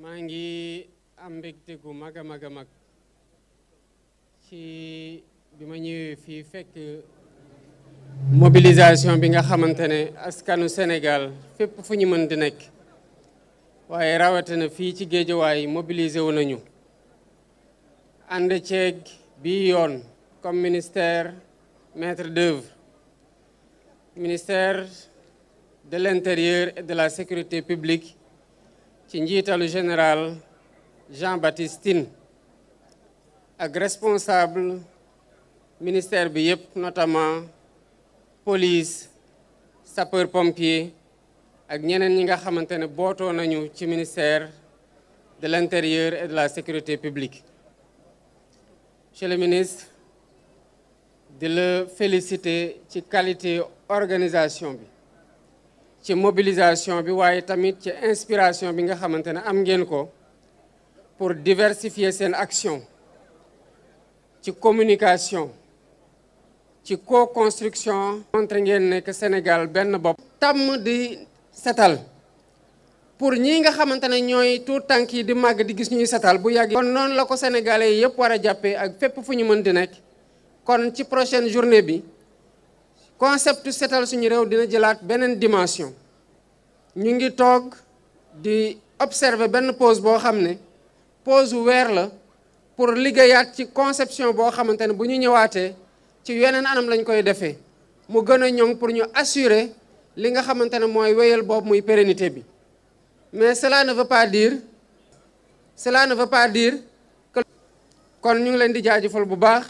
maa ngi am mbégte gu mag a mag ci bi ma ñëwee fii fekk mobilisation bi nga xamante ne askanu Sénégal fépp fu ñu mën di nekk waaye rawatina fii ci Géejawaay mobilisé wu nañu ànd ceeg bii yoon comme ministère maître d'œuvre, ministère de l'Intérieur et de la Sécurité publique ci njiitalu général Jean-Baptiste Tine ak responsable ministère bi yëpp notamment police sapeur-pompier ak ñeneen ñi nga xamante ne bootoo nañu ci ministère de l'Intérieur et de la Sécurité publique. Monsieur le ministre, di la féliciter ci qualité organisation bi ci mobilisation bi waaye tamit ci inspiration bi nga xamante ne am ngeen ko pour diversifier seen action ci communication ci co-construction montré ngeen ne que Sénégal benn bopp tàmm di setal pour ñii nga xamante ne ñooy tout tànk yi di màgg di gis ñuy setal bu yàgg kon noonu la ko sénégalais yëpp war a jàppee ak fépp fu ñu mën di nekk kon ci prochaine journée bi concept setal suñu réew dina jëlaat beneen dimension ñu ngi toog di observer benn pause boo xam ne pause weer la pour liggéeyaat ci conception boo xamante ne bu ñu ñëwaatee ci yeneen anam lañ koy defee mu gën a ñoŋ pour ñu assurer li nga xamante ne mooy wéyal boobu muy pérennité bi mais cela ne veut pas dire que kon ñu ngi leen di jaajëfal bu baax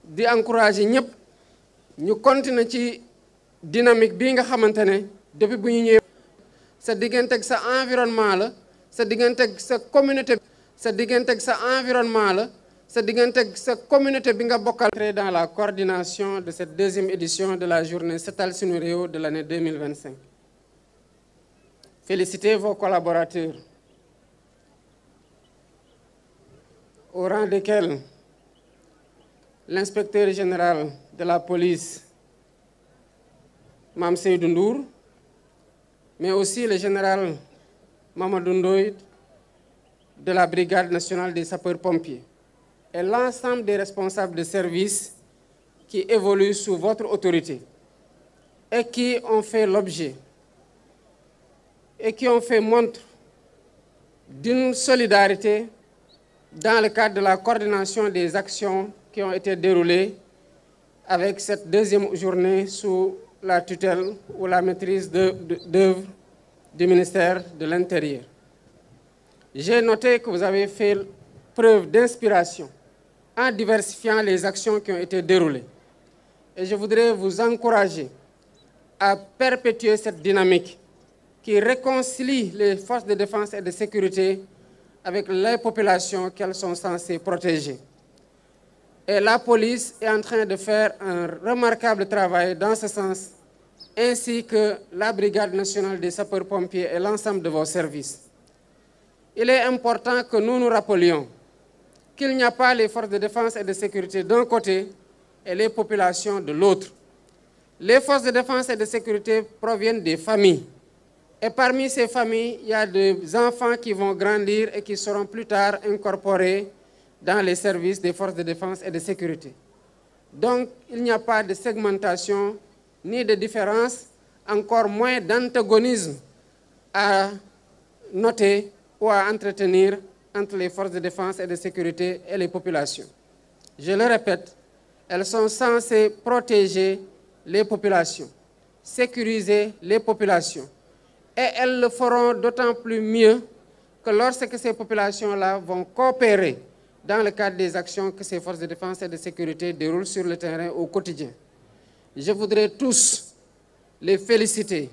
di encourager ñëpp ñu continuer ci dynamique bii nga xamante ne depuis bu ñu ñëwee sa diggante ak sa environnement la sa diggante ak sa communauté sa diggante ak sa environnement la sa diggante ak sa communauté bi nga bokkal dans la coordination de cette deuxième édition de la journée Setal Sunu Réew de l'année 2025. Félicitez vos collaborateurs au rang desquels l'inspecteur général de la police, Mame Seydou Ndour, mais aussi le général Mamadou Ndoye de la Brigade nationale des sapeurs-pompiers et l'ensemble des responsables de services qui évoluent sous votre autorité et qui ont fait l'objet et qui ont fait montre d'une solidarité dans le cadre de la coordination des actions qui ont été déroulées avec cette deuxième journée sous la tutelle ou la maîtrise d'œuvre du ministère de l'Intérieur. J'ai noté que vous avez fait preuve d'inspiration en diversifiant les actions qui ont été déroulées. Et je voudrais vous encourager à perpétuer cette dynamique qui réconcilie les forces de défense et de sécurité avec les populations qu'elles sont censées protéger. Et la police est en train de faire un remarquable travail dans ce sens, ainsi que la Brigade nationale des sapeurs-pompiers et l'ensemble de vos services. Il est important que nous nous rappelions qu'il n'y a pas les forces de défense et de sécurité d'un côté et les populations de l'autre. Les forces de défense et de sécurité proviennent des familles. Et parmi ces familles, il y a des enfants qui vont grandir et qui seront plus tard incorporés dans les services des forces de défense et de sécurité. Donc, il n'y a pas de segmentation ni de différence, encore moins d'antagonisme à noter ou à entretenir entre les forces de défense et de sécurité et les populations. Je le répète, elles sont censées protéger les populations, sécuriser les populations. Et elles le feront d'autant plus mieux que lorsque ces populations-là vont coopérer dans le cadre des actions que ces forces de défense et de sécurité déroulent sur le terrain au quotidien. Je voudrais tous les féliciter,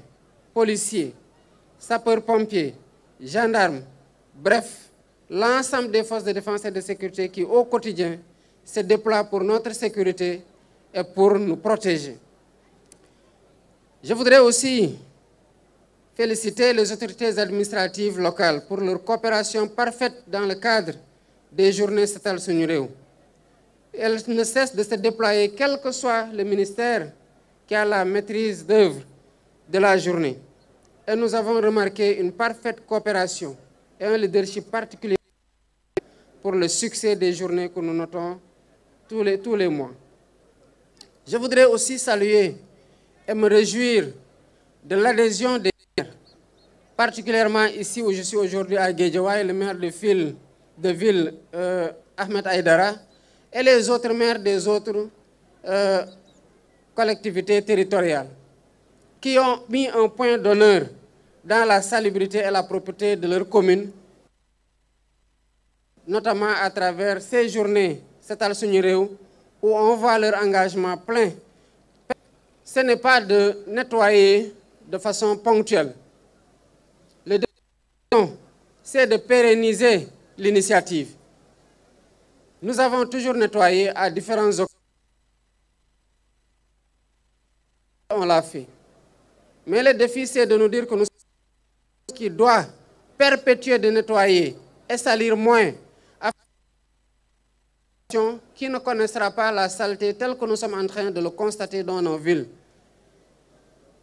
policiers, sapeurs-pompiers, gendarmes, bref, l'ensemble des forces de défense et de sécurité qui, au quotidien, se déploient pour notre sécurité et pour nous protéger. Je voudrais aussi féliciter les autorités administratives locales pour leur coopération parfaite dans le cadre des journées Setal Sunu Réew. Elles ne cessent de se déployer, quel que soit le ministère qui a la maîtrise d'œuvre de la journée. Et nous avons remarqué une parfaite coopération et un leadership particulier pour le succès des journées que nous notons tous les mois. Je voudrais aussi saluer et me réjouir de l'adhésion des maires, particulièrement ici où je suis aujourd'hui à Guédiawaye, le maire de ville Ahmed Aïdara, et les autres maires des autres collectivités territoriales, qui ont mis un point d'honneur dans la salubrité et la propreté de leur commune, notamment à travers ces journées Setal Suñu Réew, où on voit leur engagement plein. Ce n'est pas de nettoyer de façon ponctuelle. Le deuxième, c'est de pérenniser l'initiative. Nous avons toujours nettoyé à différents occasions. On l'a fait. Mais le défi, c'est de nous dire que nous sommes qui doit perpétuer de nettoyer et salir moins, qui ne connaîtra pas la saleté telle que nous sommes en train de le constater dans nos villes.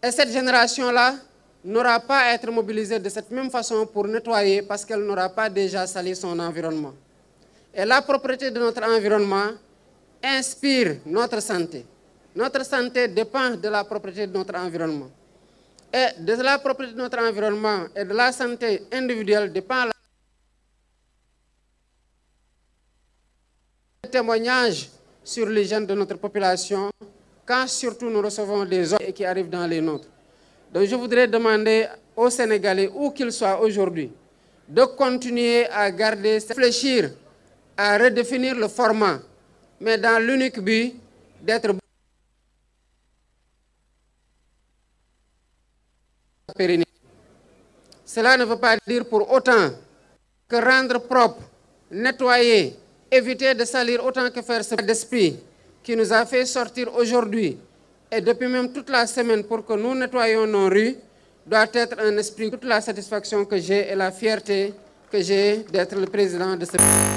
Et cette génération-là n'aura pas à être mobilisée de cette même façon pour nettoyer parce qu'elle n'aura pas déjà sali son environnement. Et la propreté de notre environnement inspire notre santé. Notre santé dépend de la propreté de notre environnement. Et de la propreté de notre environnement et de la santé individuelle dépend le témoignage sur l'hygiène de notre population quand surtout nous recevons des ordres qui arrivent dans les nôtres. Donc je voudrais demander aux Sénégalais, où qu'ils soient aujourd'hui, de continuer à garder, réfléchir à redéfinir le format, mais dans l'unique but d'être pérennisé. Cela ne veut pas dire pour autant que rendre propre, nettoyer, éviter de salir autant que faire ce d'esprit qui nous a fait sortir aujourd'hui et depuis même toute la semaine pour que nous nettoyions nos rues doit être un esprit. Toute la satisfaction que j'ai et la fierté que j'ai d'être le président de ce pays.